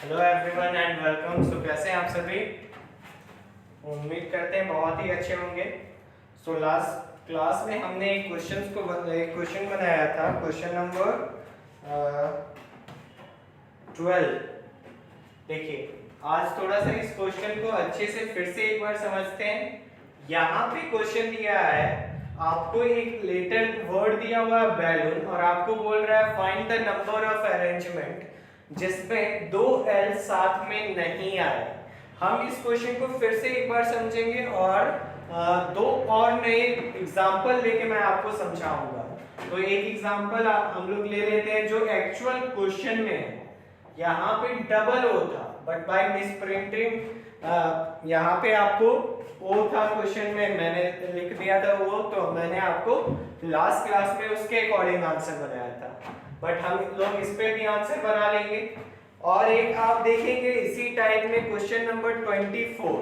Hello everyone and welcome. So कैसे हैं आप सभी? उम्मीद करते हैं बहुत ही अच्छे होंगे। सो लास्ट क्लास में हमने एक क्वेश्चन बनाया था, क्वेश्चन नंबर 12। देखिए, आज थोड़ा सा इस क्वेश्चन को अच्छे से फिर से एक बार समझते हैं। यहाँ पे क्वेश्चन दिया है, आपको एक लेटर वर्ड दिया हुआ है बैलून, और आपको बोल रहा है find the number of arrangement जिसमें दो एल साथ में नहीं आए। हम इस क्वेश्चन को फिर से एक बार समझेंगे और दो और नए एग्जाम्पल लेके मैं आपको समझाऊंगा। तो एक एग्जाम्पल हम लोग ले लेते हैं जो एक्चुअल क्वेश्चन में है। यहाँ पे डबल ओ था, बट बाय मिसप्रिंटिंग यहाँ पे आपको ओ था क्वेश्चन में, मैंने लिख दिया था वो, तो मैंने आपको लास्ट क्लास में उसके अकॉर्डिंग आंसर बनाया था, बट हम लोग इस पे भी आंसर बना लेंगे। और एक आप देखेंगे इसी टाइप में क्वेश्चन नंबर 24।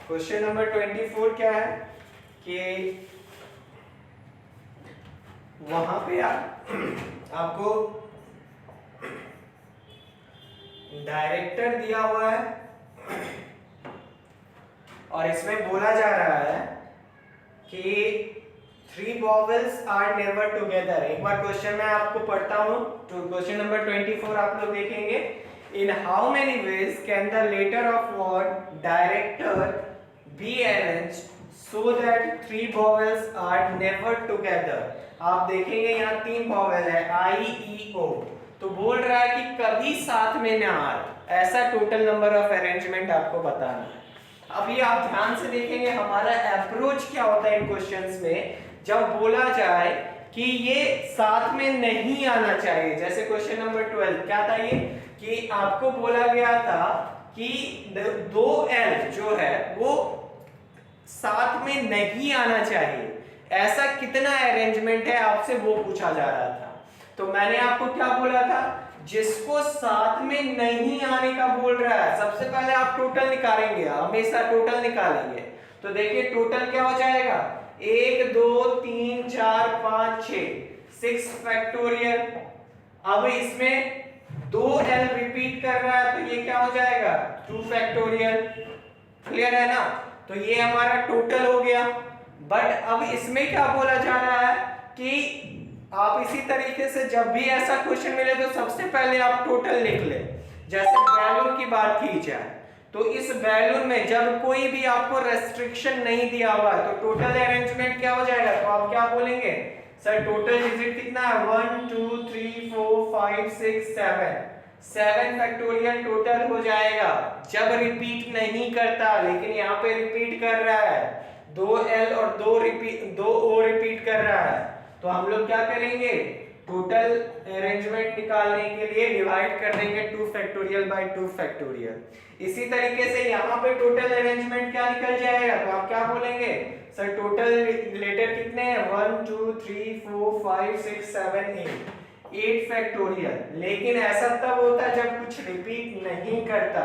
क्वेश्चन नंबर 24 क्या है कि वहां पे आपको डायरेक्टर दिया हुआ है और इसमें बोला जा रहा है कि 3 vowels are never together। एक बार क्वेश्चन मैं आपको पढ़ता हूं, तो क्वेश्चन नंबर 24 आप लोग देखेंगे। In how many ways can the letter of word director be arranged so that 3 vowels are never together? आप देखेंगे यहाँ 3 vowel है, I, E, O, तो बोल रहा है कि कभी साथ में ना आए, ऐसा टोटल नंबर ऑफ अरेंजमेंट आपको बताना है। अब ये आप ध्यान से देखेंगे हमारा अप्रोच क्या होता है इन क्वेश्चंस में। जब बोला जाए कि ये साथ में नहीं आना चाहिए, जैसे क्वेश्चन नंबर 12 क्या था ये कि आपको बोला गया था कि दो एल जो है वो साथ में नहीं आना चाहिए, ऐसा कितना अरेंजमेंट है आपसे वो पूछा जा रहा था। तो मैंने आपको क्या बोला था, जिसको साथ में नहीं आने का बोल रहा है सबसे पहले आप टोटल निकालेंगे, हमेशा टोटल निकालेंगे। तो देखिए टोटल क्या हो जाएगा, 1 2 3 4 5 6 फैक्टोरियल। अब इसमें 2l रिपीट कर रहा है तो ये क्या हो जाएगा 2 फैक्टोरियल। क्लियर है ना? तो ये हमारा टोटल हो गया। बट अब इसमें क्या बोला जा रहा है कि आप इसी तरीके से जब भी ऐसा क्वेश्चन मिले तो सबसे पहले आप टोटल लिख ले। जैसे बैलून की बात की जाए तो इस बैलून में जब कोई भी आपको रेस्ट्रिक्शन नहीं दिया हुआ है तो टोटल अरेंजमेंट क्या हो जाएगा, तो आप क्या बोलेंगे, सर टोटल डिजिट कितना है 1 2 3 4 5 6 7 फैक्टोरियल टोटल हो जाएगा जब रिपीट नहीं करता। लेकिन यहाँ पे रिपीट कर रहा है, 2l और 2 o रिपीट कर रहा है, तो हम लोग क्या करेंगे, टोटल अरेंजमेंट निकालने के लिए डिवाइड कर देंगे 2 फैक्टोरियल बाय 2 फैक्टोरियल। इसी तरीके से यहाँ पे टोटल अरेंजमेंट क्या निकल जाएगा, तो आप क्या बोलेंगे, सर टोटल लेटर कितने हैं 1 2 3 4 5 6 7 8 फैक्टोरियल। लेकिन ऐसा तब होता है जब कुछ रिपीट नहीं करता।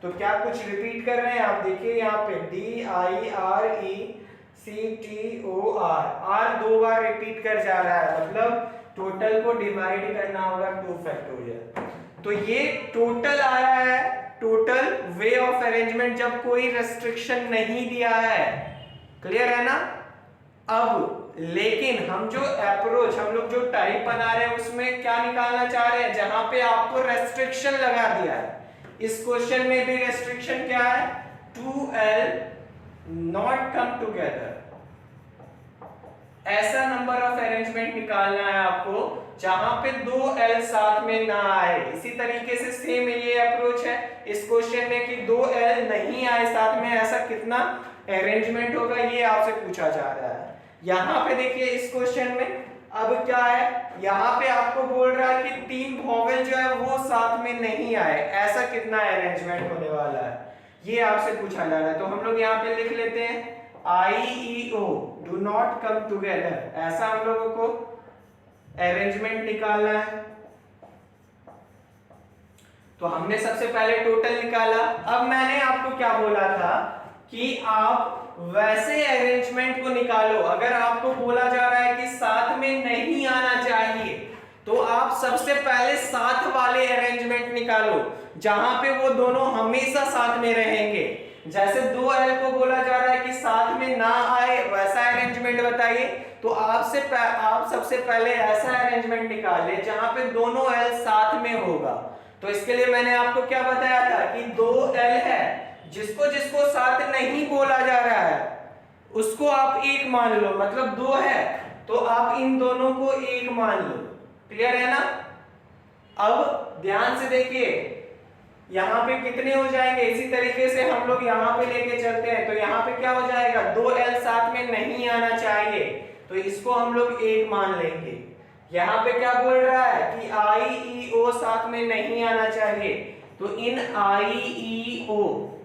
तो क्या कुछ रिपीट कर रहे हैं, आप देखिए यहाँ पे DIRECTOR, आर 2 बार रिपीट कर जा रहा है, मतलब टोटल को डिवाइड करना होगा 2 फैक्टोरियल। तो ये टोटल आया है, टोटल वे ऑफ अरेंजमेंट जब कोई रेस्ट्रिक्शन नहीं दिया है। क्लियर है ना? अब लेकिन हम जो अप्रोच, हम लोग जो टाइप बना रहे हैं उसमें क्या निकालना चाह रहे हैं, जहां पे आपको रेस्ट्रिक्शन लगा दिया है। इस क्वेश्चन में भी रेस्ट्रिक्शन क्या है, 2l नॉट कम टुगेदर। ऐसा नंबर ऑफ अरेंजमेंट निकालना है आपको जहां पे 2l साथ में ना आए। इसी तरीके से सेम ये अप्रोच है इस क्वेश्चन में कि 2l नहीं आए साथ में, ऐसा कितना अरेंजमेंट होगा ये आपसे पूछा जा रहा है। यहाँ पे देखिए इस क्वेश्चन में अब क्या है, यहाँ पे आपको बोल रहा है कि 3 वॉवेल जो है वो साथ में नहीं आए, ऐसा कितना अरेंजमेंट होने वाला है ये आपसे पूछा जा रहा है। तो हम लोग यहाँ पे लिख लेते हैं IEO do not come together, ऐसा हम लोगों को अरेंजमेंट निकालना है। तो हमने सबसे पहले टोटल निकाला। अब मैंने आपको क्या बोला था कि आप वैसे अरेंजमेंट को निकालो, अगर आपको बोला जा रहा है कि साथ में नहीं आना चाहिए तो आप सबसे पहले साथ वाले अरेंजमेंट निकालो जहां पे वो दोनों हमेशा साथ में रहेंगे। जैसे 2l को बोला जा रहा है कि साथ में ना आए, वैसा अरेंजमेंट बताइए। तो आप सबसे पहले ऐसा अरेंजमेंट निकाल ले जहां पे दोनों l साथ में होगा। तो इसके लिए मैंने आपको क्या बताया था कि 2l है, जिसको जिसको साथ नहीं बोला जा रहा है उसको आप एक मान लो, मतलब 2 है तो आप इन दोनों को एक मान लो। क्लियर है ना? अब ध्यान से देखिए यहाँ पे कितने हो जाएंगे, इसी तरीके से हम लोग यहाँ पे लेके चलते हैं। तो यहाँ पे क्या हो जाएगा, 2l साथ में नहीं आना चाहिए तो इसको हम लोग एक मान लेंगे। यहाँ पे क्या बोल रहा है कि I, E, O साथ में नहीं आना चाहिए, तो इन I, E, O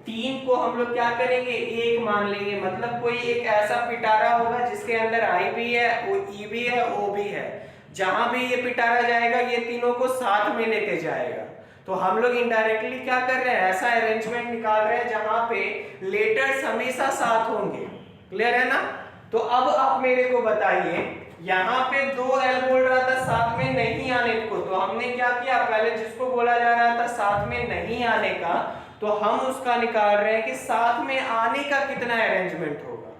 तीन को हम लोग क्या करेंगे, एक मान लेंगे। मतलब कोई एक ऐसा पिटारा होगा जिसके अंदर I भी है, E भी है, O भी है। जहां भी ये पिटारा जाएगा ये तीनों को साथ में लेके जाएगा। तो हम लोग इनडायरेक्टली क्या कर रहे हैं, ऐसा अरेंजमेंट निकाल रहे हैं जहां पे लेटर्स हमेशा साथ होंगे। क्लियर है ना? तो अब आप मेरे को बताइए, यहाँ पे 2l बोल रहा था साथ में नहीं आने को, तो हमने क्या किया, पहले जिसको बोला जा रहा था साथ में नहीं आने का, तो हम उसका निकाल रहे हैं कि साथ में आने का कितना अरेंजमेंट होगा,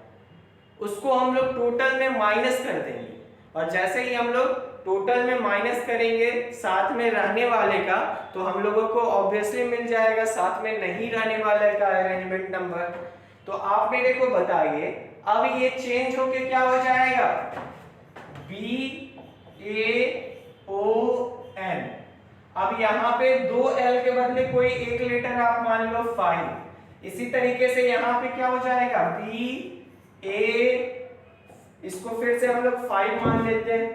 उसको हम लोग टोटल में माइनस कर देंगे। और जैसे ही हम लोग टोटल में माइनस करेंगे साथ में रहने वाले का, तो हम लोगों को ऑब्वियसली मिल जाएगा साथ में नहीं रहने वाले का अरेंजमेंट नंबर। तो आप मेरे को बताइए, अब ये चेंज होके क्या हो जाएगा, BAON। अब यहाँ पे 2l के बदले कोई एक लेटर आप मान लो 5। इसी तरीके से यहाँ पे क्या हो जाएगा, BA, इसको फिर से हम लोग 5 मान लेते हैं,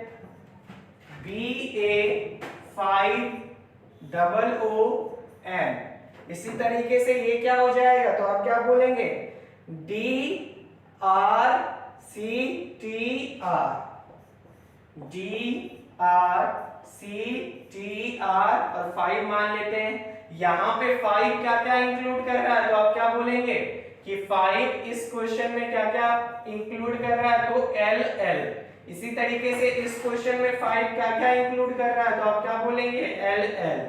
BA5OON। इसी तरीके से ये क्या हो जाएगा, तो आप क्या बोलेंगे, DRCTR और 5 मान लेते हैं। यहाँ पे 5 क्या क्या इंक्लूड कर रहा है, तो आप क्या बोलेंगे कि 5 इस क्वेश्चन में क्या क्या इंक्लूड कर रहा है, तो LL। इसी तरीके से इस क्वेश्चन में 5 क्या क्या इंक्लूड कर रहा है, तो आप क्या बोलेंगे, LL।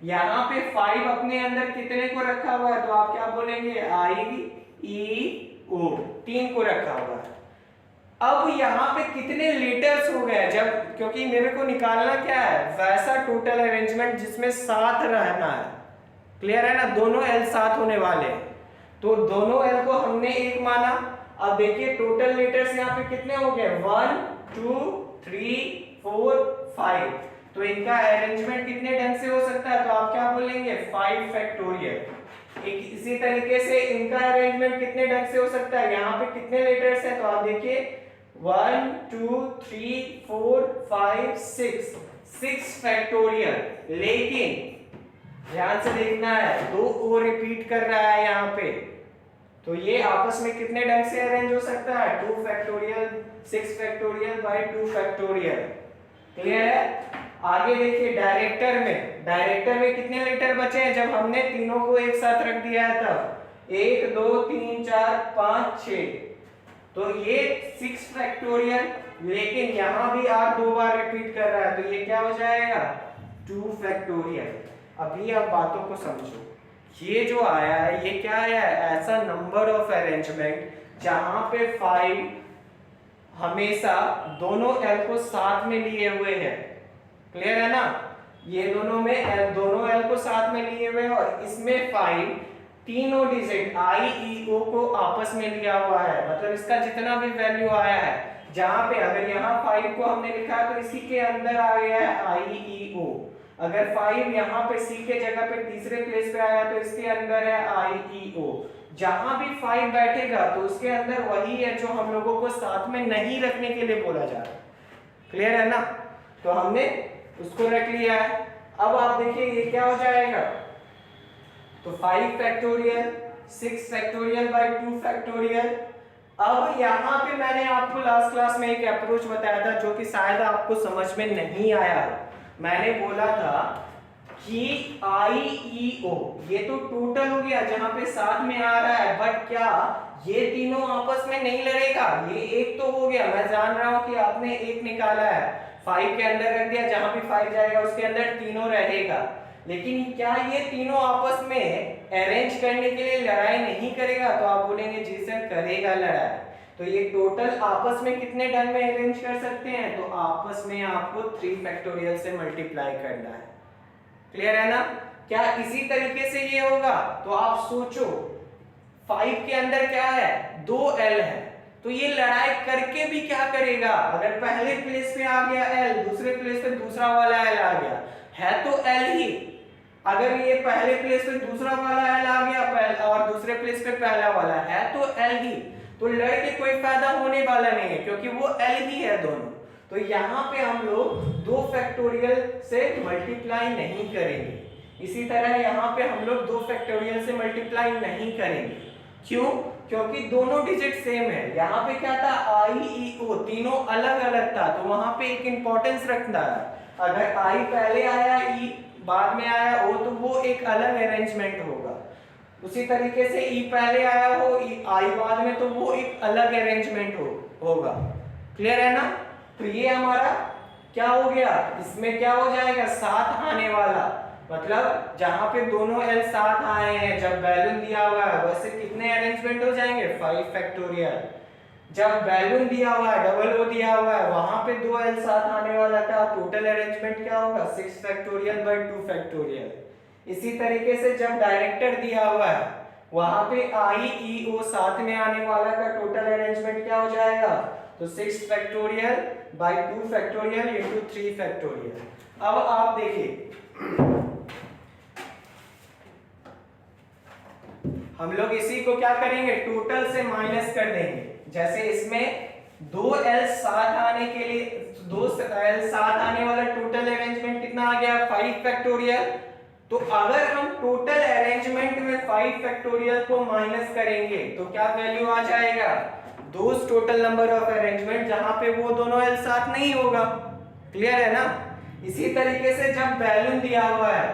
यहाँ पे 5 अपने अंदर कितने को रखा हुआ है, तो आप क्या बोलेंगे, IEO, 3 को रखा हुआ है। अब यहाँ पे कितने लेटर्स हो गए, जब, क्योंकि मेरे को निकालना क्या है, वैसा टोटल अरेंजमेंट जिसमें साथ रहना है। क्लियर है ना? दोनों L साथ होने वाले हैं, तो दोनों L को हमने एक माना। अब देखिए टोटल लेटर्स यहाँ पे कितने हो गए, 1 2 3 4 5। तो इनका अरेंजमेंट कितने ढंग से हो सकता है, तो आप क्या बोलेंगे, 5 फैक्टोरियल। इसी तरीके से इनका अरेंजमेंट कितने ढंग से हो सकता है, यहाँ पे कितने लेटर्स हैं, तो आप देखिए 1 2 3 4 5 6 फैक्टोरियल। लेकिन ध्यान से देखना है, 2 ओ रिपीट कर रहा है यहाँ पे, तो ये आपस में कितने ढंग से अरेंज हो सकता है, 2 factorial 6 factorial by 2 factorial. Clear है? आगे देखिए डायरेक्टर में कितने लेटर बचे हैं, जब हमने तीनों को एक साथ रख दिया है तब 1 2 3 4 5 6, तो ये 6 फैक्टोरियल। लेकिन यहाँ भी R 2 बार रिपीट कर रहा है, तो ये क्या हो जाएगा, 2 फैक्टोरियल। अभी आप बातों को समझो, ये जो आया है ये क्या है, ऐसा नंबर ऑफ अरेंजमेंट जहां पे 5 हमेशा दोनों L को साथ में लिए हुए हैं। क्लियर है ना? ये दोनों L को साथ में लिए हुए हैं, और इसमें 5 तीनों डिजिट IEO को आपस में लिया हुआ है। मतलब इसका जितना भी वैल्यू आया है, जहां पे अगर यहाँ 5 को हमने लिखा तो इसी के अंदर आ गया है IEO। अगर 5 यहाँ पे C के जगह पे तीसरे प्लेस पे आया तो इसके अंदर है IEO। जहां भी 5 बैठेगा तो उसके अंदर वही है जो हम लोगों को साथ में नहीं रखने के लिए बोला जा रहा है। क्लियर है ना? तो हमने उसको रख लिया है। अब आप देखिए ये क्या हो जाएगा, तो 5 फैक्टोरियल 6 फैक्टोरियल बाय 2 फैक्टोरियल। अब यहाँ पे मैंने आपको लास्ट क्लास में एक अप्रोच बताया था जो कि शायद आपको समझ में नहीं आया। मैंने बोला था कि IEO ये तो टोटल हो गया जहां पे साथ में आ रहा है, बट क्या ये तीनों आपस में नहीं लड़ेगा, ये एक तो हो गया, मैं जान रहा हूं कि आपने एक निकाला है। 5 के अंदर रख दिया, जहां भी 5 जाएगा उसके अंदर तीनों रहेगा। लेकिन क्या ये तीनों आपस में अरेंज करने के लिए लड़ाई नहीं करेगा? तो आप बोलेंगे जी सर करेगा लड़ाई। तो ये टोटल आपस में कितने ढंग में अरेंज कर सकते हैं? तो आपस में आपको 3 फैक्टोरियल से मल्टीप्लाई करना है। क्लियर है ना? क्या इसी तरीके से ये होगा? तो आप सोचो 5 के अंदर क्या है? 2l है, तो ये लड़ाई करके भी क्या करेगा? अगर पहले प्लेस पे आ गया l, दूसरे प्लेस पे दूसरा वाला l आ गया, है तो l ही। अगर ये पहले प्लेस पे दूसरा वाला l आ गया और दूसरे प्लेस पे पहला वाला, है तो l ही, तो लड़ के कोई फायदा होने वाला नहीं है क्योंकि वो l ही है दोनों। तो यहाँ पे हम लोग 2 फैक्टोरियल से मल्टीप्लाई नहीं करेंगे। इसी तरह यहाँ पे हम लोग 2 फैक्टोरियल से मल्टीप्लाई नहीं करेंगे। क्यों? क्योंकि दोनों डिजिट सेम है। यहाँ पे क्या था? आई ई ओ तीनों अलग अलग था, तो वहां पे एक इंपॉर्टेंस रखना है। अगर आई पहले आया, ई बाद में आया ओ, तो वो एक अलग अरेंजमेंट होगा। उसी तरीके से ई पहले आया हो, आई बाद में, तो वो एक अलग अरेंजमेंट होगा। क्लियर है ना? तो ये हमारा क्या हो गया? इसमें क्या हो जाएगा? साथ आने वाला, मतलब जहां पे दोनों एल साथ आए हैं, जब बैलून दिया हुआ है, वैसे कितने अरेंजमेंट हो जाएंगे? 5 फैक्टोरियल। जब बैलून दिया हुआ है, डबल ओ दिया हुआ है, वहां पे 2 एल साथ आने वाला का टोटल अरेंजमेंट क्या होगा? 6 फैक्टोरियल बाय 2 फैक्टोरियल। इसी तरीके से जब डायरेक्टर दिया हुआ है, वहां पे आई ई ओ साथ में आने वाला का टोटल अरेंजमेंट क्या हो जाएगा? तो 6 factorial by 2 factorial into 3 factorial. अब आप देखिए, हम लोग इसी को क्या करेंगे? टोटल से माइनस कर देंगे। जैसे इसमें 2l साथ आने के लिए 2l साथ आने वाला टोटल अरेंजमेंट कितना आ गया? 5 फैक्टोरियल। तो अगर हम टोटल अरेंजमेंट में 5 फैक्टोरियल को माइनस करेंगे तो क्या वैल्यू आ जाएगा? दोस टोटल नंबर ऑफ अरेंजमेंट, जहां पे वो दोनों l साथ नहीं होगा। क्लियर है ना? इसी तरीके से जब बैलून दिया हुआ है,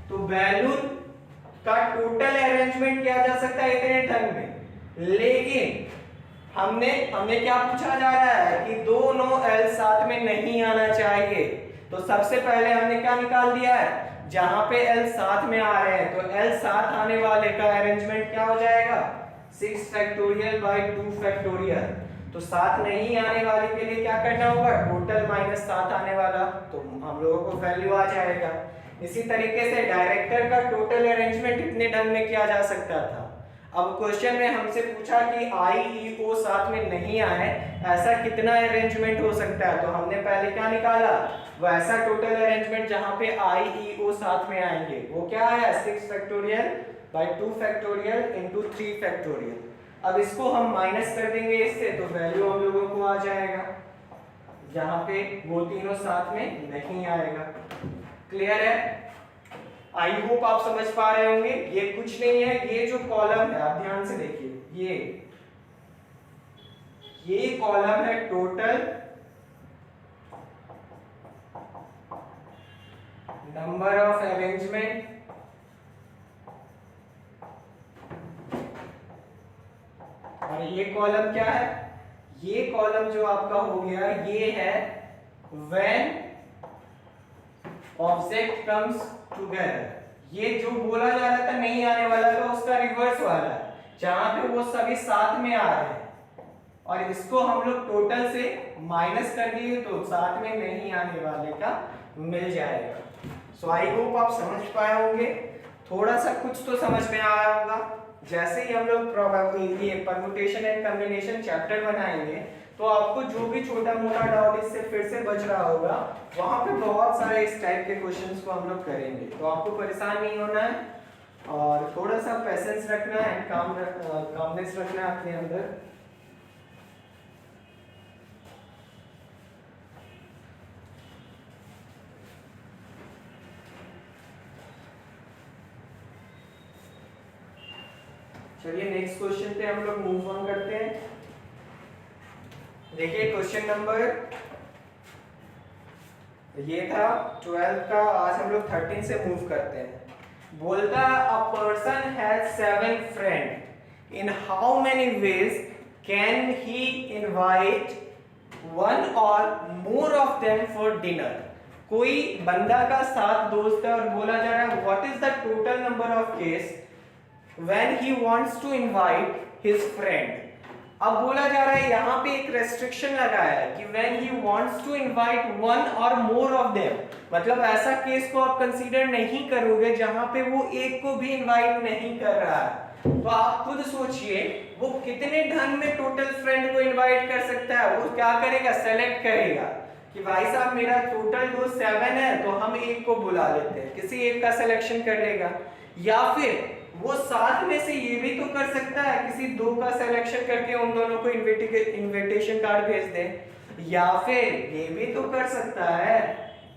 तो बैलून का टोटल अरेंजमेंट किया जा सकता है इतने ढंग में, लेकिन हमने क्या पूछा जा रहा है कि दोनों l साथ में नहीं आना चाहिए। तो सबसे पहले हमने क्या निकाल दिया है? जहां पे l साथ में आ रहे हैं, तो l साथ आने वाले का अरेंजमेंट क्या हो जाएगा? 6 फैक्टोरियल बाय 2 फैक्टोरियल। तो साथ नहीं आने वाले के लिए क्या करना होगा? टोटल माइनस साथ आने वाला, तो हम लोगों को वैल्यू आ जाएगा। इसी तरीके से डायरेक्टर का टोटल अरेंजमेंट इतने ढंग में किया जा सकता था। अब क्वेश्चन में हमसे पूछा कि आई ई ओ साथ में नहीं आए, ऐसा कितना अरेंजमेंट हो सकता है? तो हमने पहले क्या निकाला? वैसा टोटल अरेंजमेंट जहां पे आई ई ओ साथ में आएंगे, वो क्या आया? 6 factorial by 2 factorial into 3 factorial. अब इसको हम माइनस कर देंगे इससे, तो वैल्यू हम लोगों को आ जाएगा जहां पे वो तीनों साथ में नहीं आएगा। क्लियर है? आई होप आप समझ पा रहे होंगे। ये कुछ नहीं है, ये जो कॉलम है आप ध्यान से देखिए, ये कॉलम है टोटल नंबर ऑफ अरेंजमेंट, और ये कॉलम क्या है? ये कॉलम जो आपका हो गया, ये है व्हेन ऑब्जेक्ट कम्स टुगेदर। ये जो बोला जा रहा था नहीं आने वाला था, उसका रिवर्स वाला है, जहां पे वो सभी साथ में आ रहे हैं, और इसको हम लोग टोटल से माइनस कर दिए तो साथ में नहीं आने वाले का मिल जाएगा। सो आई होप आप समझ पाए होंगे। थोड़ा सा कुछ तो समझ में आया होगा। जैसे ही हम लोग प्रोबेबिलिटी, ये परम्यूटेशन एंड कॉम्बिनेशन चैप्टर बनाएंगे, तो आपको जो भी छोटा मोटा डाउट इससे फिर से बच रहा होगा, वहां पे बहुत सारे इस टाइप के क्वेश्चंस को हम लोग करेंगे। तो आपको परेशान नहीं होना है और थोड़ा सा पेशेंस रखना है, कामनेस रखना है अपने अंदर। चलिए नेक्स्ट क्वेश्चन पे हम लोग मूव ऑन करते हैं। देखिए क्वेश्चन नंबर ये था 12 का, आज हम लोग 13 से मूव करते हैं। बोलता a person has 7 friend, in how many ways can he invite one or more of them for dinner. कोई बंदा का 7 दोस्त है और बोला जा रहा है what is the total number of case when he wants to invite his friend. अब बोला जा रहा है यहाँ पे एक रेस्ट्रिक्शन लगाया है कि when he wants to invite one or more of them, मतलब ऐसा केस को आप कंसीडर नहीं करोगे जहां पे वो एक को भी इनवाइट नहीं कर रहा है। तो आप खुद सोचिए वो कितने ढंग में टोटल फ्रेंड को इनवाइट कर सकता है। वो क्या करेगा, सेलेक्ट करेगा कि भाई साहब मेरा टोटल दोस्त 7 है तो हम एक को बुला लेते हैं, किसी एक का सिलेक्शन कर लेगा। या फिर वो साथ में से ये भी तो कर सकता है किसी 2 का सिलेक्शन करके उन दोनों को इनविटेशन कार्ड भेज दे। या फिर ये भी तो कर सकता है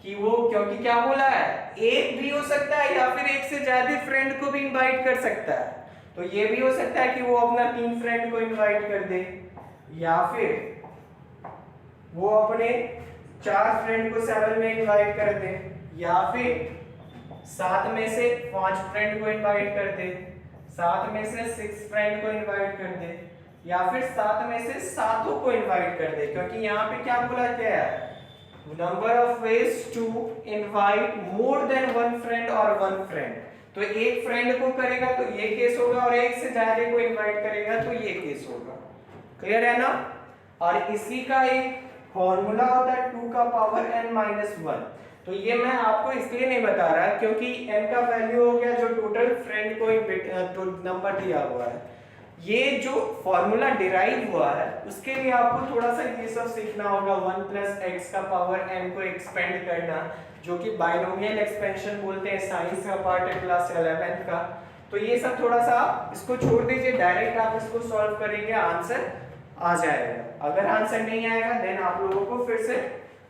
कि वो, क्योंकि क्या बोला है, एक भी हो सकता है या फिर एक से ज्यादा फ्रेंड को भी इनवाइट कर सकता है। तो ये भी हो सकता है कि वो अपना 3 फ्रेंड को इनवाइट कर दे, या फिर वो अपने 4 फ्रेंड को 7 में इनवाइट कर दे, या फिर 7 में से 5 फ्रेंड को इनवाइट कर दे, 7 में से 6 फ्रेंड को इनवाइट कर दे, या फिर 7 में से 7 को इनवाइट कर दे। क्योंकि यहाँ पे क्या बोला गया है, number of ways to invite more than 1 friend और 1 फ्रेंड। तो एक फ्रेंड को करेगा तो ये केस होगा, और एक से ज्यादा को इनवाइट करेगा तो ये केस होगा। क्लियर है ना। और इसी का एक फॉर्मूला होता है 2 का पावर n-1। तो ये मैं आपको इसलिए नहीं बता रहा क्योंकि n का वैल्यू हो गया जो टोटल फ्रेंड को तो नंबर दिया हुआ है। ये जो फॉर्मूला डिराइव हुआ है उसके लिए आपको थोड़ा सा ये सब सीखना होगा, 1 + x का पावर n को एक्सपेंड करना, जो कि बाइनोमियल एक्सपेंशन बोलते हैं, साइंस का पार्ट है क्लास 11th का। तो ये सब थोड़ा सा इसको छोड़ दीजिए, डायरेक्ट आप इसको सॉल्व करेंगे, आंसर आ जाएगा। अगर आंसर नहीं आएगा देन आप लोगों को फिर से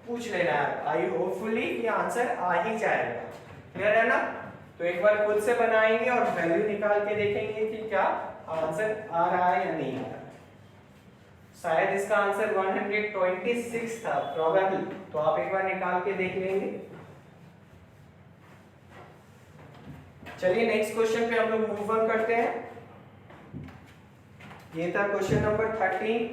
पूछ लेना है। आई होपफुली ये आंसर आ ही जाएगा। क्लियर है ना। तो एक बार खुद से बनाएंगे और वैल्यू निकाल के देखेंगे कि क्या आंसर आ रहा है या नहीं आ रहा। शायद इसका आंसर 126 था प्रोबेबली, तो आप एक बार निकाल के देख लेंगे। चलिए नेक्स्ट क्वेश्चन पे हम लोग मूव ऑन करते हैं। ये था क्वेश्चन नंबर 13।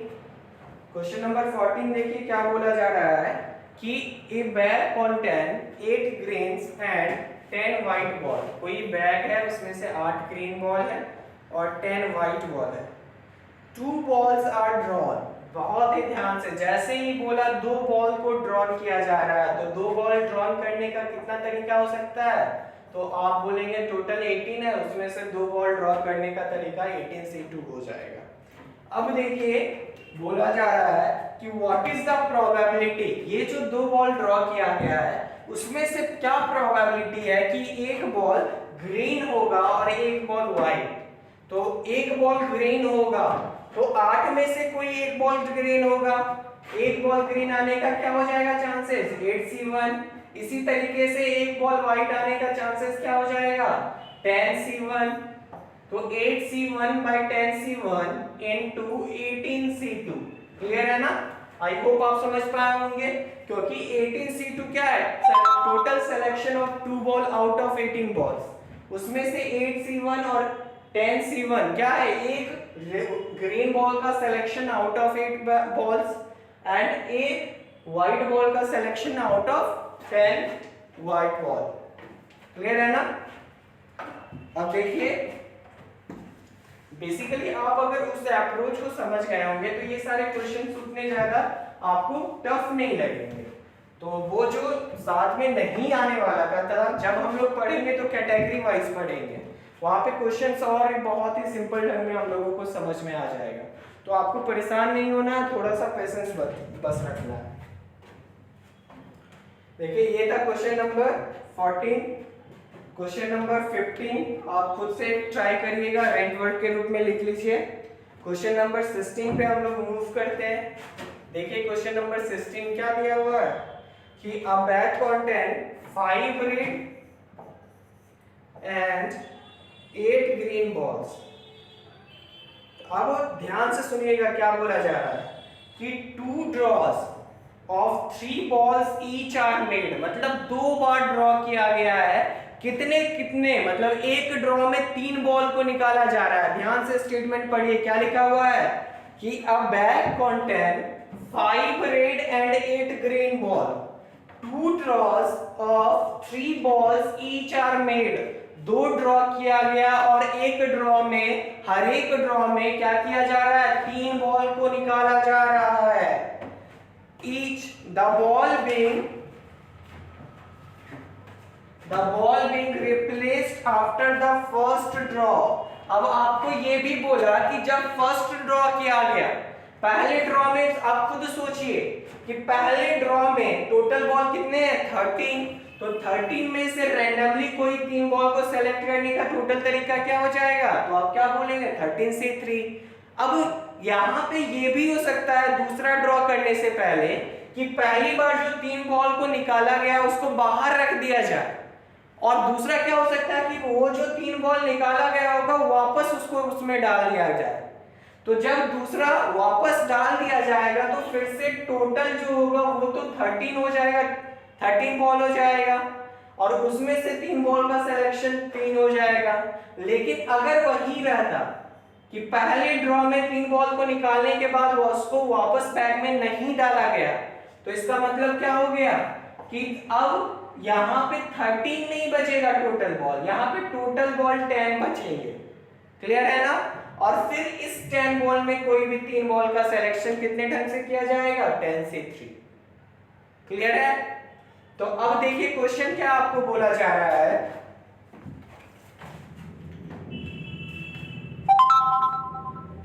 क्वेश्चन नंबर 14 देखिए क्या बोला जा रहा है कि ए bag contain 8 grains and 10 white ball. कोई बैग है उसमें से 8 ग्रीन बॉल है और 10 व्हाइट बॉल है। 2 बॉल्स आर ड्रॉन। बहुत ही ध्यान से, जैसे ही बोला 2 बॉल को ड्रॉन किया जा रहा है, तो 2 बॉल ड्रॉन करने का कितना तरीका हो सकता है, तो आप बोलेंगे टोटल 18 है, उसमें से 2 बॉल ड्रॉ करने का तरीका 18 से 2 हो जाएगा। अब देखिए बोला जा रहा है कि व्हाट इज द प्रोबेबिलिटी, ये जो 2 बॉल ड्रॉ किया गया है उसमें से क्या प्रोबेबिलिटी है कि एक बॉल ग्रीन होगा और एक बॉल व्हाइट। तो एक बॉल ग्रीन होगा तो 8 में से कोई एक बॉल ग्रीन होगा, एक बॉल ग्रीन आने का क्या हो जाएगा चांसेस, 8C1। इसी तरीके से एक बॉल व्हाइट आने का चांसेस क्या हो जाएगा, 10C1। तो 8C1 by 10C1 into 18C2। Clear है ना। आई होप आप समझ पाए होंगे, क्योंकि 18C2 क्या है, total selection of 2 ball out of 18 balls. उसमें से 8C1 और 10C1 क्या है, एक ग्रीन बॉल का selection out of 8 balls and एक व्हाइट बॉल का selection out of 10 white ball. Clear है ना। अब देखिए बेसिकली आप अगर उस अप्रोच को समझ गए होंगे तो ये सारे क्वेश्चंस उतने ज्यादा आपको टफ नहीं लगेंगे। तो वो जो साथ में नहीं आने वाला था, जब हम लोग पढ़ेंगे तो कैटेगरी वाइज पढ़ेंगे, वहां पे क्वेश्चंस और बहुत ही सिंपल ढंग में हम लोगों को समझ में आ जाएगा। तो आपको परेशान नहीं होना है, थोड़ा सा पेशेंस बस रखना है। देखिए ये था क्वेश्चन नंबर 14। क्वेश्चन नंबर 15 आप खुद से ट्राई करिएगा, रेंट वर्ड के रूप में लिख लीजिए। क्वेश्चन नंबर 16 पे हम लोग मूव करते हैं। देखिए क्वेश्चन नंबर 16 क्या दिया हुआ है कि अ bag contain 5 red and 8 green balls. अब ध्यान से सुनिएगा क्या बोला जा रहा है कि 2 draws of 3 balls each are made, मतलब 2 बार ड्रॉ किया गया है। कितने कितने, मतलब एक ड्रॉ में 3 बॉल को निकाला जा रहा है। ध्यान से स्टेटमेंट पढ़िए क्या लिखा हुआ है कि अ bag contain 5 red and 8 green ball. 2 draws of 3 balls each are made. 2 draw किया गया और एक ड्रॉ में, हर एक ड्रॉ में क्या किया जा रहा है, 3 बॉल को निकाला जा रहा है. Each the ball being replaced after the first draw. अब आपको ये भी बोला कि जब फर्स्ट ड्रॉ किया गया, पहले ड्रॉ में आप खुद सोचिए कि पहले ड्रॉ में टोटल बॉल कितने हैं, 13. तो 13 में से रैंडमली कोई 3 बॉल को सेलेक्ट करने का टोटल तरीका क्या हो जाएगा, तो आप क्या बोलेंगे, 13 से 3. अब यहाँ पे ये भी हो सकता है दूसरा ड्रॉ करने से पहले कि पहली बार जो 3 बॉल को निकाला गया उसको बाहर रख दिया जाए, और दूसरा क्या हो सकता है कि वो जो 3 बॉल निकाला गया होगा वापस उसको उसमें डाल दिया जाए. तो जब दूसरा वापस डाल दिया जाएगा तो फिर से टोटल जो होगा वो तो 13 हो जाएगा, 13 बॉल हो जाएगा, और उसमें से 3 बॉल का सिलेक्शन 3 हो जाएगा. लेकिन अगर वही रहता कि पहले ड्रॉ में 3 बॉल को निकालने के बाद वो उसको वापस बैग में नहीं डाला गया, तो इसका मतलब क्या हो गया कि अब यहाँ पे 13 नहीं बचेगा टोटल बॉल, यहाँ पे टोटल बॉल 10 बचेंगे. क्लियर है ना. और फिर इस 10 बॉल में कोई भी 3 बॉल का सिलेक्शन कितने ढंग से किया जाएगा, 10 से 3. क्लियर है. तो अब देखिए क्वेश्चन क्या आपको बोला जा रहा है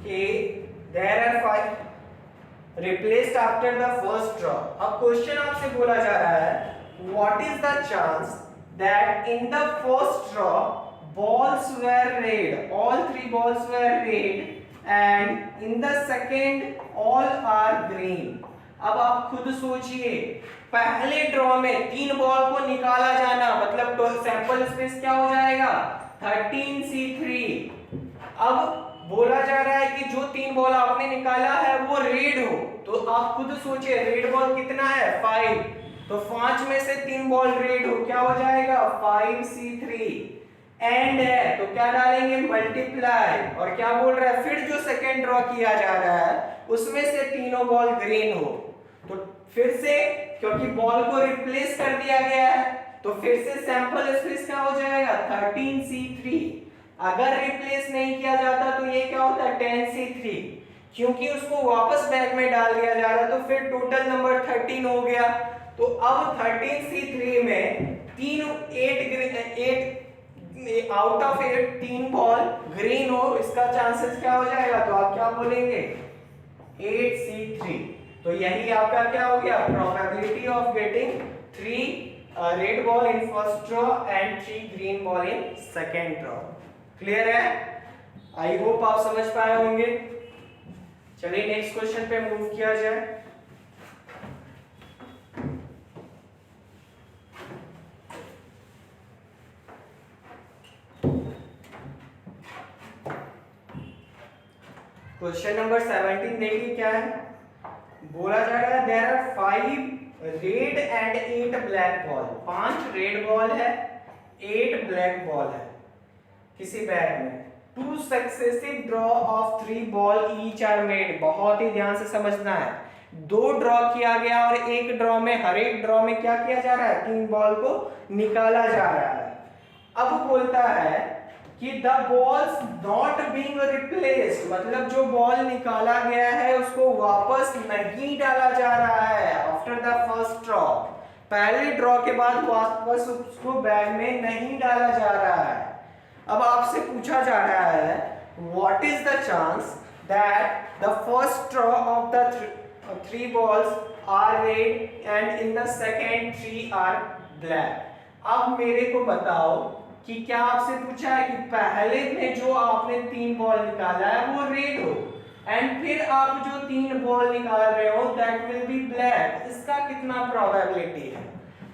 कि there are 5 replaced after the first draw. अब क्वेश्चन आपसे बोला जा रहा है what is the chance that in the first draw balls were red, all 3 balls were red, and in the second all are green. अब आप खुद सोचिए, पहले ड्रॉ में 3 बॉल को निकाला जाना मतलब तो सैंपल स्पेस क्या हो जाएगा, 13C3. अब बोला जा रहा है कि जो 3 बॉल आपने निकाला है वो रेड हो, तो आप खुद सोचिए रेड बॉल कितना है, 5. तो 5 में से 3 बॉल रेड हो, क्या हो जाएगा, 5C3. एंड है तो क्या डालेंगे, मल्टीप्लाई, और क्या बोल रहा है, फिर जो सेकेंड ड्रॉ किया जा रहा है उसमें से तीनों बॉल ग्रीन हो. तो फिर से क्योंकि बॉल को रिप्लेस कर दिया गया है तो फिर से सैंपल स्पेस क्या हो जाएगा, 13C3. अगर रिप्लेस नहीं किया जाता तो ये क्या होता है, 10C3. क्योंकि उसको वापस बैग में डाल दिया जा रहा है तो फिर टोटल नंबर 13 हो गया. तो अब 13C3 में 8 आउट ऑफ 8 3 बॉल ग्रीन हो, इसका चांसेस क्या हो जाएगा, तो आप क्या बोलेंगे, 8C3. तो यही आपका क्या हो गया, probability of getting 3 red ball in first draw and 3 green ball in second draw. Clear है. आई होप आप समझ पाए होंगे. चलिए नेक्स्ट क्वेश्चन पे मूव किया जाए. क्वेश्चन नंबर 17 देखिए क्या है. बोला जा रहा है there are 5 red and 8 black ball. 5 red ball है, 8 ब्लैक बॉल है किसी बैग में. 2 successive draw of 3 ball each are made. बहुत ही ध्यान से समझना है. 2 ड्रॉ किया गया और एक ड्रॉ में, हर एक ड्रॉ में क्या किया जा रहा है, 3 बॉल को निकाला जा रहा है. अब बोलता है कि the balls not being replaced, मतलब जो बॉल निकाला गया है उसको वापस नहीं डाला जा रहा है आफ्टर द फर्स्ट ड्रॉ. पहले ड्रॉ के बाद वापस उसको बैग में नहीं डाला जा रहा है. अब आपसे पूछा जा रहा है what is the chance that the first draw of the 3 balls are red and in the second 3 are black. अब मेरे को बताओ कि क्या आपसे पूछा है कि पहले में जो आपने 3 बॉल निकाला है वो रेड हो एंड फिर आप जो 3 बॉल निकाल रहे हो दैट विल बी ब्लैक. इसका कितना प्रोबेबिलिटी है.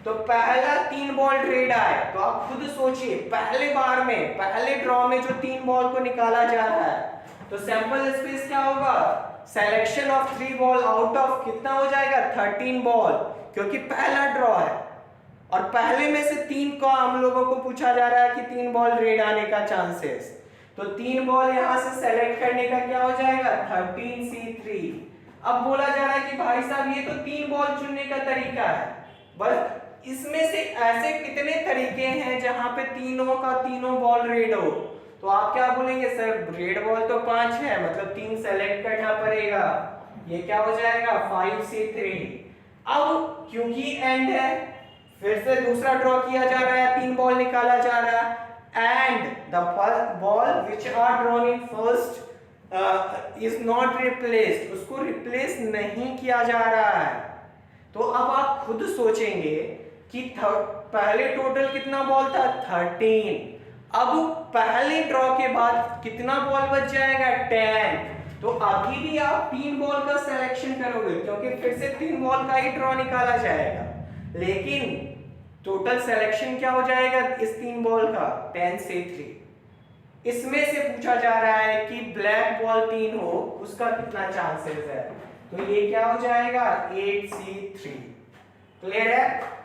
तो पहला 3 बॉल रेड आए तो आप खुद सोचिए पहले बार में, पहले ड्रॉ में जो 3 बॉल को निकाला जा रहा है तो सैंपल स्पेस क्या होगा, selection of 3 ball out of कितना हो जाएगा, 13 बॉल, क्योंकि पहला ड्रॉ है और पहले में से 3 को हम लोगों को पूछा जा रहा है कि 3 बॉल रेड आने का चांसेस. तो 3 बॉल यहां से सेलेक्ट करने का क्या हो जाएगा, 13C3. अब बोला जा रहा है कि भाई साहब ये तो 3 बॉल चुनने का तरीका है, बस इसमें से ऐसे कितने तरीके हैं जहां पे तीनों का तीनों बॉल रेड हो, तो आप क्या बोलेंगे सर रेड बॉल तो 5 है, मतलब 3 सेलेक्ट करना पड़ेगा, ये क्या हो जाएगा 5 से 3। अब क्योंकि एंड है फिर से दूसरा ड्रॉ किया जा रहा है, 3 बॉल निकाला जा रहा है, and the ball which are drawn in first is not replaced, उसको रिप्लेस नहीं किया जा रहा है। तो अब आप खुद सोचेंगे कि पहले टोटल कितना बॉल था 13, अब पहले ड्रॉ के बाद कितना बॉल बच जाएगा 10, तो अभी भी आप 3 बॉल का सिलेक्शन करोगे क्योंकि फिर से 3 बॉल का ही ड्रॉ निकाला जाएगा, लेकिन टोटल सिलेक्शन क्या हो जाएगा इस 3 बॉल का 10 से 3। इसमें से पूछा जा रहा है कि ब्लैक बॉल 3 हो उसका कितना चांसेस है, तो ये क्या हो जाएगा 8C3। क्लियर है?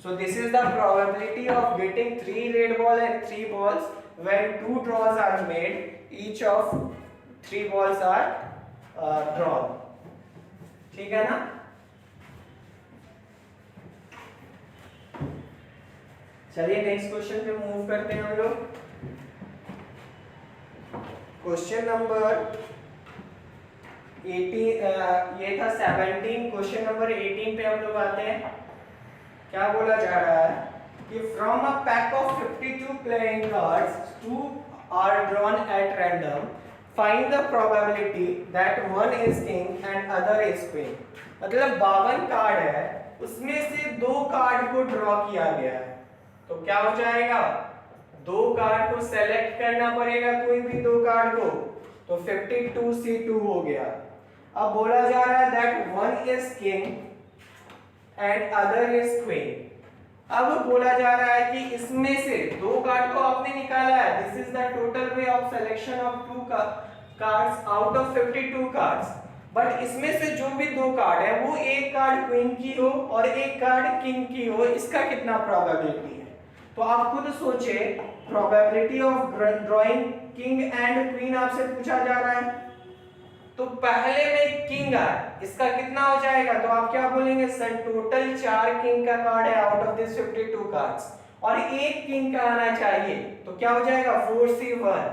So this is the probability of getting 3 red ball and 3 balls when 2 draws are made, each of 3 balls are drawn। ठीक है ना? चलिए नेक्स्ट क्वेश्चन पे मूव करते हैं हम लोग। क्वेश्चन नंबर 18 ये था 17, क्वेश्चन नंबर 18 पे हम लोग आते हैं। क्या बोला जा रहा है कि from a pack of 52 playing cards 2 are drawn at random, find the probability that one is king and other is queen. मतलब 52 कार्ड है, उसमें से 2 कार्ड को ड्रॉ किया गया है, तो क्या हो जाएगा 2 कार्ड को सेलेक्ट करना पड़ेगा, कोई भी 2 कार्ड को, तो 52C2 हो गया। अब बोला जा रहा है that one is king and other is queen. अब बोला जा रहा है कि इसमें से 2 कार्ड को आपने निकाला है, this is the total way of selection of 2 cards out of 52 cards, but इसमें से जो भी 2 कार्ड है वो एक कार्ड क्वीन की हो और एक कार्ड किंग की हो, इसका कितना प्रोबेबिलिटी है। तो आप खुद सोचे, probability of drawing king and queen आपसे पूछा जा रहा है, तो पहले में किंग है, इसका कितना हो जाएगा, तो आप क्या बोलेंगे सर टोटल 4 किंग का कार्ड है आउट ऑफ दिस 52 कार्ड्स और एक किंग का आना चाहिए, तो क्या हो जाएगा 4C1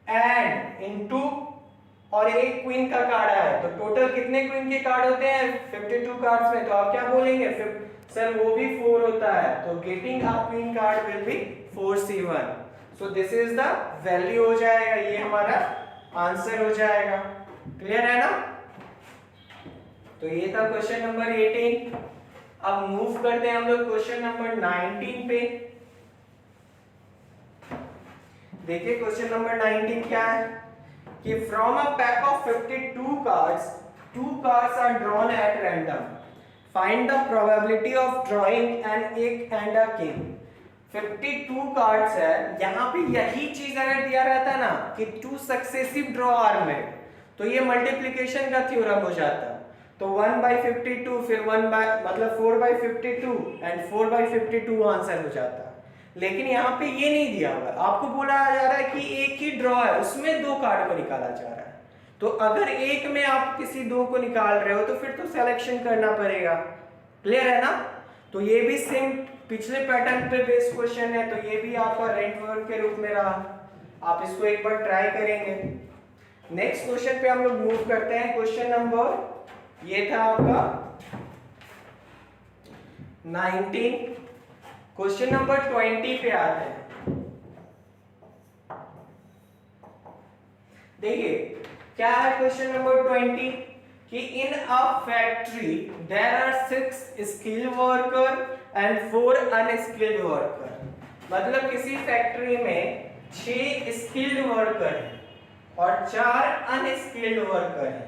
एंड इनटू और एक क्वीन का कार्ड है, तो टोटल कितने क्वीन के कार्ड होते हैं 52 कार्ड्स में, तो आप क्या बोलेंगे सर वो भी 4 होता है, तो getting a queen card will be 4C1। So this is the value हो जाएगा, ये हमारा आंसर हो जाएगा। क्लियर है ना? तो ये था क्वेश्चन नंबर 18। अब मूव करते हैं हम लोग क्वेश्चन नंबर 19 पे। देखिए क्वेश्चन नंबर 19 क्या है कि from a pack of 52 cards 2 cards are drawn at random, find the probability of drawing an ace and a king. 52 cards है, यहाँ पे यही चीज अगर दिया रहता ना कि 2 सक्सेसिव ड्रॉ आर मेड, तो ये मल्टीप्लिकेशन का थ्योरम हो जाता, तो 1/52 फिर 4/52 एंड 4/52 आंसर हो जाता। लेकिन यहाँ पे ये नहीं दिया हुआ, आपको बोला जा रहा है कि एक ही ड्रॉ है उसमें 2 कार्ड को निकाला जा रहा है, तो अगर एक में आप किसी 2 को निकाल रहे हो तो फिर तो सिलेक्शन करना पड़ेगा। क्लियर है ना? तो ये भी सेम पिछले पैटर्न पे बेस्ड क्वेश्चन है, तो ये भी आपका रेंट वर्क के रूप में रहा, आप इसको एक बार ट्राई करेंगे। नेक्स्ट क्वेश्चन पे हम लोग मूव करते हैं। क्वेश्चन नंबर ये था आपका 19। क्वेश्चन नंबर 20 पे आते हैं। देखिए क्या है क्वेश्चन नंबर 20 कि in a factory there are 6 skilled worker and 4 unskilled worker. मतलब किसी फैक्ट्री में 6 स्किल्ड वर्कर हैं और 4 अनस्किल्ड वर्कर हैं।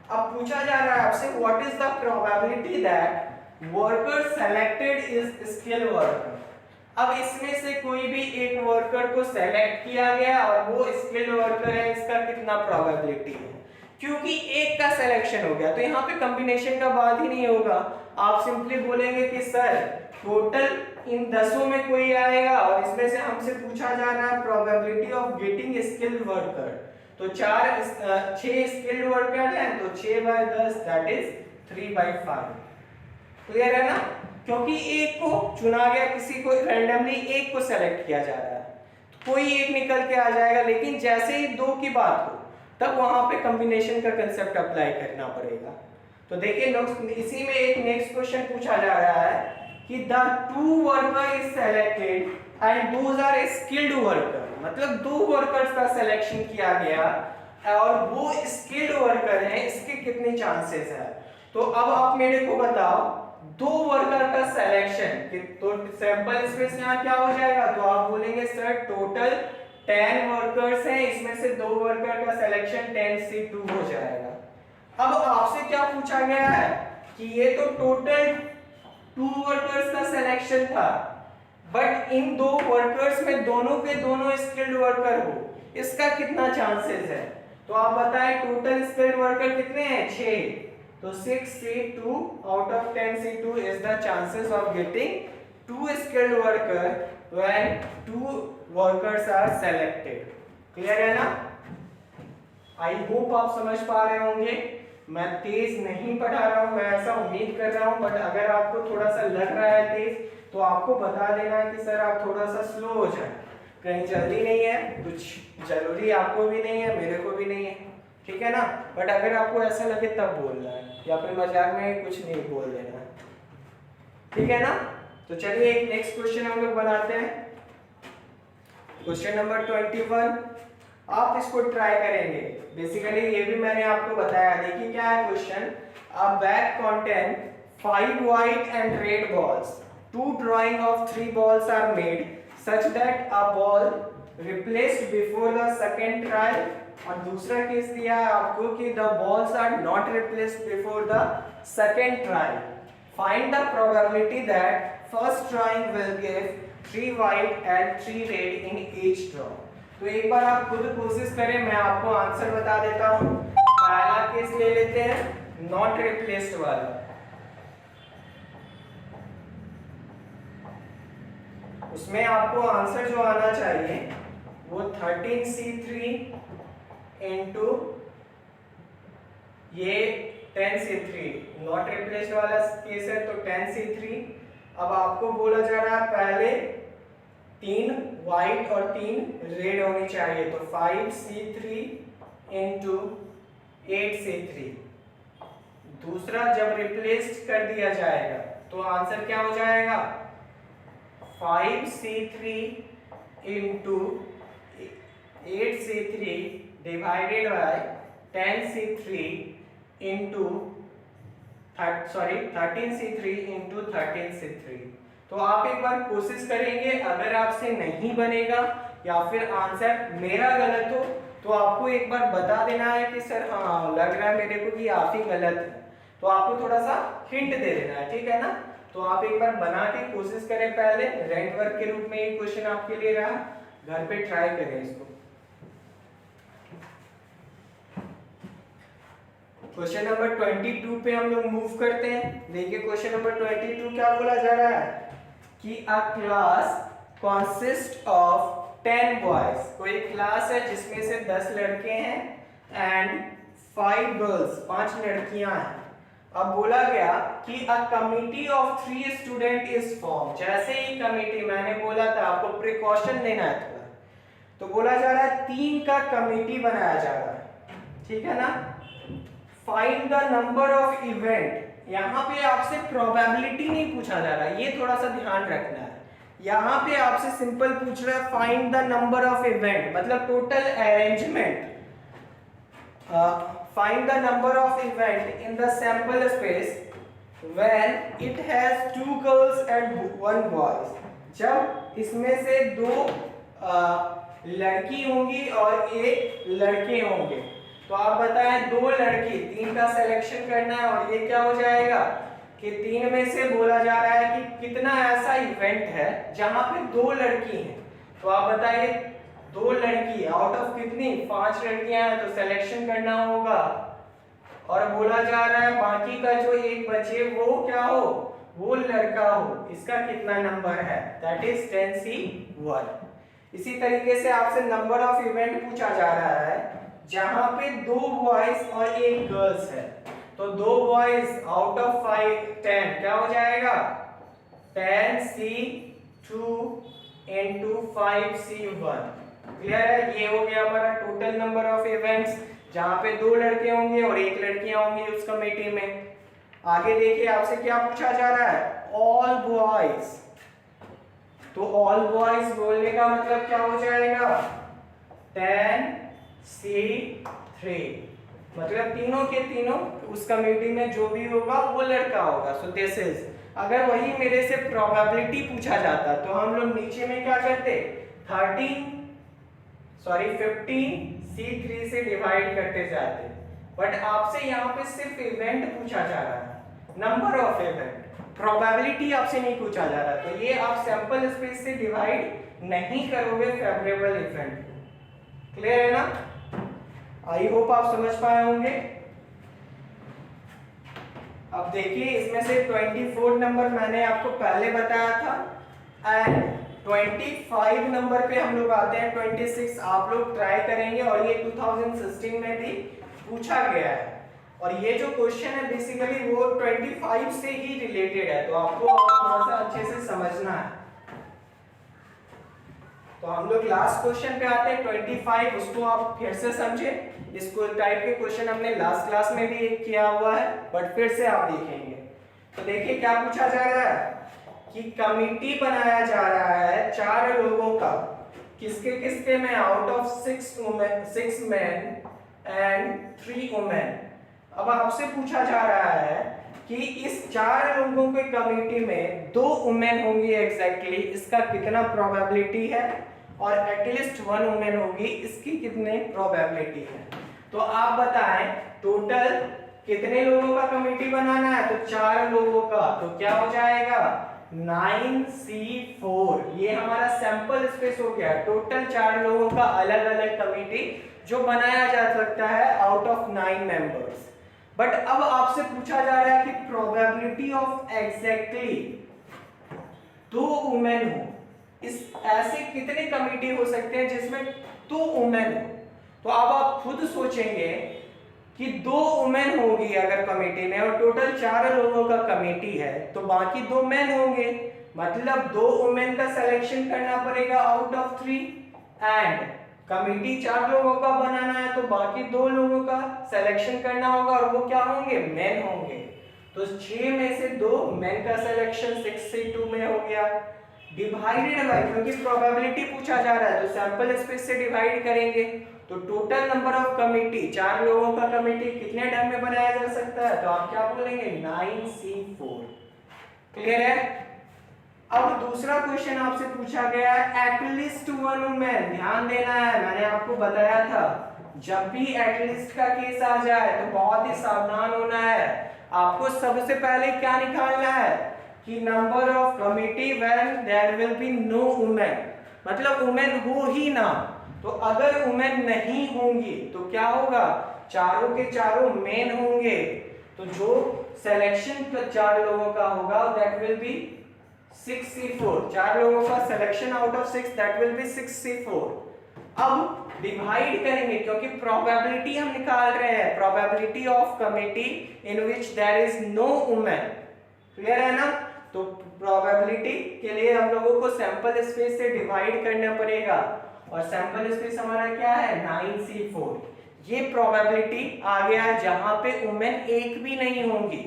अब पूछा जा रहा है आपसे what is the probability that worker selected is skilled worker. अब इसमें से कोई भी एक वर्कर को सेलेक्ट किया गया और वो स्किल्ड वर्कर है, इसका कितना प्रोबेबिलिटी है। क्योंकि एक का सिलेक्शन हो गया तो यहाँ पे कॉम्बिनेशन का बात ही नहीं होगा, आप सिंपली बोलेंगे कि सर टोटल इन 10 में कोई आएगा और इसमें से हमसे पूछा जा रहा है probability of getting skilled worker, तो 6 स्किल्ड वर्कर हैं तो 6/10 दैट इज 3/5। क्लियर है ना? क्योंकि एक को चुना गया, किसी को रैंडमली एक को सेलेक्ट किया जा रहा है, तो कोई एक निकल के आ जाएगा, लेकिन जैसे ही 2 की बात हो तब वहां पे कॉम्बिनेशन का कंसेप्ट अप्लाई करना पड़ेगा। तो देखिए इसी में एक नेक्स्ट क्वेश्चन पूछा जा रहा है कि the 2 worker is selected and those are skilled worker, मतलब 2 वर्कर्स का सिलेक्शन किया गया और वो स्किल्ड वर्कर हैं, इसके कितने चांसेस है? तो अब आप मेरे को बताओ 2 वर्कर का सिलेक्शन, तो सैंपल स्पेस यहाँ क्या हो जाएगा? तो आप बोलेंगे सर टोटल 10 वर्कर्स हैं, इसमें से 2 वर्कर का सिलेक्शन 10C2 हो जाएगा। अब आपसे क्या पूछा गया है कि ये तो टोटल 2 वर्कर्स का सिलेक्शन था, बट इन 2 वर्कर्स में दोनों के दोनों स्किल्ड वर्कर हो, इसका कितना चांसेस है? तो आप बताएं टोटल स्किल्ड वर्कर कितने हैं? 6, तो 6C2 out of 10C2 is the chances of getting 2 skilled worker when 2 workers are selected। Clear है ना? आई होप आप समझ पा रहे होंगे। मैं तेज नहीं पढ़ा रहा हूँ, मैं ऐसा उम्मीद कर रहा हूँ, बट अगर आपको थोड़ा सा लग रहा है तेज तो आपको बता देना है कि सर आप थोड़ा सा स्लो हो जाए, कहीं जल्दी नहीं है, कुछ जरूरी आपको भी नहीं है, मेरे को भी नहीं है, ठीक है ना? बट अगर आपको ऐसा लगे तब बोलना है, या फिर मजाक में कुछ नहीं बोल देना है, ठीक है ना? तो चलिए एक नेक्स्ट क्वेश्चन हम लोग बनाते हैं, क्वेश्चन नंबर 21। आप इसको ट्राई करेंगे, बेसिकली ये भी मैंने आपको बताया। देखिए क्या है question, a bag contain 5 white and red balls, 2 drawing of 3 balls are made such that a ball replaced before the second trial, और दूसरा केस दिया है आपको कि the balls are not replaced before the second trial, find the probability that first drawing will give 3 white and 3 red in each draw। तो एक बार आप खुद कोशिश करें, मैं आपको आंसर बता देता हूं। पहला केस ले लेते हैं नॉट रिप्लेस्ड वाला, उसमें आपको आंसर जो आना चाहिए वो 13C3 इंटू ये 10C3, नॉट रिप्लेस्ड वाला केस है तो 10C3। अब आपको बोला जा रहा है पहले 3 व्हाइट और 3 रेड होनी चाहिए, तो 5C3 इंटू 8C3। दूसरा जब रिप्लेस्ड कर दिया जाएगा तो आंसर क्या हो जाएगा? 5C3 into 8C3 divided by 10C3 into 13C3 into 13C3। तो आप एक बार कोशिश करेंगे, अगर आपसे नहीं बनेगा या फिर आंसर मेरा गलत हो तो आपको एक बार बता देना है कि सर हाँ लग रहा है मेरे को कि आप ही गलत है, तो आपको थोड़ा सा हिंट दे देना है, ठीक है ना? तो आप एक बार बना के कोशिश करें, पहले रेंट वर्क के रूप में ये क्वेश्चन आपके लिए रहा, घर पे ट्राई करें इसको। क्वेश्चन नंबर 22 पे हम लोग मूव करते हैं। देखिए क्वेश्चन नंबर 22 क्या बोला जा रहा है कि अ क्लास कंसिस्ट ऑफ 10 बॉयज, कोई क्लास है जिसमें से 10 लड़के हैं एंड 5 गर्ल्स, 5 लड़कियां हैं। अब बोला गया कि a committee of 3 student is form. जैसे ही कमिटी, मैंने बोला था आपको प्रिकॉशन देना है थोड़ा, तो बोला जा रहा है 3 का कमिटी बनाया जा रहा है, ठीक है ना? Find the number of event, यहाँ पे आपसे प्रोबेबिलिटी नहीं पूछा जा रहा, ये थोड़ा सा ध्यान रखना है। यहाँ पे आपसे सिंपल पूछ रहा है find the number of event, मतलब total arrangement. Find the number of event in the sample space when it has 2 girls and 1 boys, जब इसमें से 2 लड़की होंगी और 1 लड़के होंगे। तो आप बताएं 2 लड़की, 3 का सिलेक्शन करना है, और ये क्या हो जाएगा कि 3 में से बोला जा रहा है कि कितना ऐसा इवेंट है जहां पे 2 लड़की हैं। तो आप बताइए 2 लड़की आउट ऑफ कितनी, 5 लड़कियां हैं, तो सिलेक्शन करना होगा, और बोला जा रहा है बाकी का जो एक बचे वो क्या हो, वो लड़का हो। इसका कितना नंबर है, दैट इज 10C1। इसी तरीके से आपसे नंबर ऑफ इवेंट पूछा जा रहा है जहां पे 2 बॉयज और 1 गर्ल्स है, तो 2 बॉयज आउट ऑफ 10 क्या हो जाएगा 10C2 into 5C1। क्लियर है? ये हो गया हमारा टोटल नंबर ऑफ इवेंट्स जहां पे 2 लड़के होंगे और 1 लड़कियां होंगी उस कमेटी में। आगे देखिए आपसे क्या पूछा जा रहा है, ऑल बॉयज। तो ऑल बॉयज बोलने का मतलब क्या हो जाएगा 10C3, मतलब तीनों के तीनों उस कमेटी में जो भी होगा वो लड़का होगा। सो दिस इज, अगर वही मेरे से प्रोबेबिलिटी पूछा जाता तो हम लोग नीचे में क्या करते 15C3 से डिवाइड करते जाते, बट आपसे यहाँ पे सिर्फ इवेंट पूछा जा रहा है, नंबर ऑफ इवेंट, प्रोबेबिलिटी आपसे नहीं पूछा जा रहा, तो ये आप सैंपल स्पेस से डिवाइड नहीं करोगे फेवरेबल इवेंट। क्लियर है ना? आई होप आप समझ पाए होंगे। अब देखिए इसमें से 24 नंबर मैंने आपको पहले बताया था, एंड 25 नंबर पे हम लोग आते हैं। 26 आप लोग ट्राई करेंगे और ये 2016 में भी पूछा गया है, और ये जो क्वेश्चन है बेसिकली वो 25 से ही रिलेटेड है, तो आपको थोड़ा सा अच्छे से समझना है। तो हम लोग लास्ट क्वेश्चन पे आते हैं 25, उसको आप फिर से समझे। इसको टाइप के क्वेश्चन हमने लास्ट क्लास में भी किया हुआ है, बट फिर से आप देखेंगे। तो देखिए क्या पूछा जा रहा है कि कमिटी बनाया जा रहा है 4 लोगों का, किसके किसके में, out of 6 main and 3 women. अब आपसे पूछा जा रहा है कि इस 4 लोगों के कमिटी में 2 वुमेन होंगी एग्जैक्टली, इसका कितना प्रोबेबिलिटी है, और एटलीस्ट 1 वुमेन होगी, इसकी कितने प्रोबेबिलिटी है। तो आप बताएं टोटल कितने लोगों का कमेटी बनाना है, तो 4 लोगों का, तो क्या हो जाएगा 9C4। ये हमारा सैंपल स्पेस हो गया, टोटल 4 लोगों का अलग अलग कमेटी जो बनाया जा सकता है आउट ऑफ 9 मेंबर्स। बट अब आपसे पूछा जा रहा है कि प्रोबेबिलिटी ऑफ एग्जैक्टली 2 वुमेन हो, इस ऐसे कितने कमेटी हो सकते हैं जिसमें 2 वुमेन हो। तो अब आप खुद सोचेंगे कि 2 वुमेन होगी अगर कमेटी में, और टोटल 4 लोगों का कमेटी है, तो बाकी 2 मेन होंगे, मतलब 2 वुमेन का सिलेक्शन करना पड़ेगा आउट ऑफ 3, एंड कमेटी 4 लोगों का बनाना है तो बाकी 2 लोगों का सिलेक्शन करना होगा, और वो क्या होंगे मेन होंगे। तो 6 में से 2 मेन का सिलेक्शन 6C2 में हो गया, डिवाइडेड बाय, क्योंकि प्रोबेबिलिटी पूछा जा रहा है तो सैंपल स्पेस से डिवाइड करेंगे, तो टोटल नंबर ऑफ कमेटी 4 लोगों का कमेटी कितने ढंग में बनाया जा सकता है, तो आप क्या बोलेंगे 9C4। क्लियर है? अब दूसरा क्वेश्चन आपसे पूछा गया है एटलीस्ट 1 वुमेन। ध्यान देना है, मैंने आपको बताया था जब भी एटलीस्ट का केस आ जाए तो बहुत ही सावधान होना है। आपको सबसे पहले क्या निकालना है कि number of committee when there will be no women, मतलब वुमेन हो ही ना। तो अगर वुमेन नहीं होंगी तो क्या होगा, चारों के चारों मेन होंगे, तो जो सिलेक्शन 4 लोगों का होगा दैट विल बी 6C4। 4 लोगों का selection out of 6 that will be 6C4। अब डिवाइड करेंगे क्योंकि प्रोबेबिलिटी हम निकाल रहे हैं, probability of committee in which there is no women. Clear है ना? तो प्रोबेबिलिटी के लिए हम लोगों को सैंपल स्पेस से डिवाइड करना पड़ेगा, और सैंपल स्पेस हमारा क्या है 9C4। ये प्रोबेबिलिटी आ गया है जहां पे वुमेन एक भी नहीं होंगी,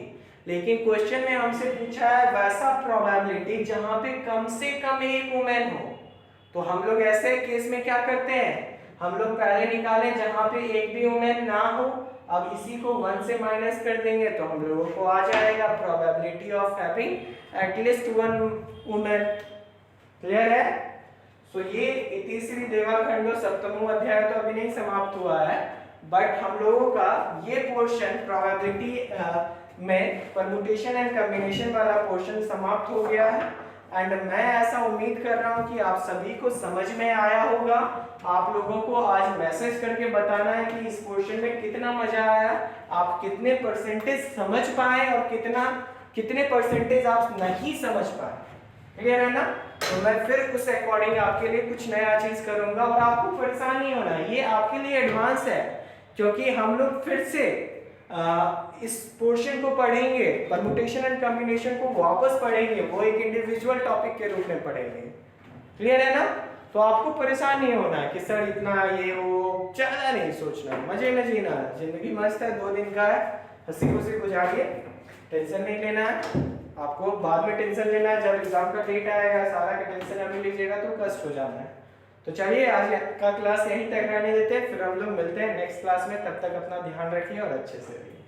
लेकिन क्वेश्चन में हमसे पूछा है वैसा प्रोबेबिलिटी जहां पे कम से कम एक वुमेन हो। तो हम लोग ऐसे केस में क्या करते हैं, हम लोग पहले निकाले जहां पे एक भी वुमेन ना हो, अब इसी को 1 से माइनस कर देंगे तो हम लोगों को आ जाएगा probability of having at least 1 women. Clear है? सो ये तीसरी देवाखंडो सप्तमो अध्याय तो अभी नहीं समाप्त हुआ है, बट हम लोगों का ये पोर्शन प्रोबेबिलिटी में परम्यूटेशन एंड कॉम्बिनेशन वाला पोर्शन समाप्त हो गया है। एंड मैं ऐसा उम्मीद कर रहा हूँ कि आप सभी को समझ में आया होगा। आप लोगों को आज मैसेज करके बताना है कि इस पोर्शन में कितना मजा आया, आप कितने परसेंटेज समझ पाए और कितने परसेंटेज आप नहीं समझ पाए। क्लियर है ना? तो मैं फिर उस अकॉर्डिंग आपके लिए कुछ नया चीज करूंगा, और आपको परेशान नहीं होना, ये आपके लिए एडवांस है। क्योंकि हम लोग फिर से इस पोर्शन को पढ़ेंगे, परमुटेशन एंड कॉम्बिनेशन को वापस पढ़ेंगे, वो एक इंडिविजुअल टॉपिक के रूप में पढ़ेंगे। क्लियर है ना? तो आपको परेशान नहीं होना है कि सर इतना ये वो, ज्यादा नहीं सोचना, मजे में जीना है, जिंदगी मस्त है, 2 दिन का है, हंसी खुशी गुजारिए, टेंशन नहीं लेना है। आपको बाद में टेंशन लेना है जब एग्जाम का डेट आएगा, सारा का टेंशन अभी लीजिएगा तो कष्ट हो जाना है। तो चलिए आज का क्लास यहीं तक रहने देते हैं, फिर हम लोग मिलते हैं नेक्स्ट क्लास में। तब तक अपना ध्यान रखिए और अच्छे से रहिए।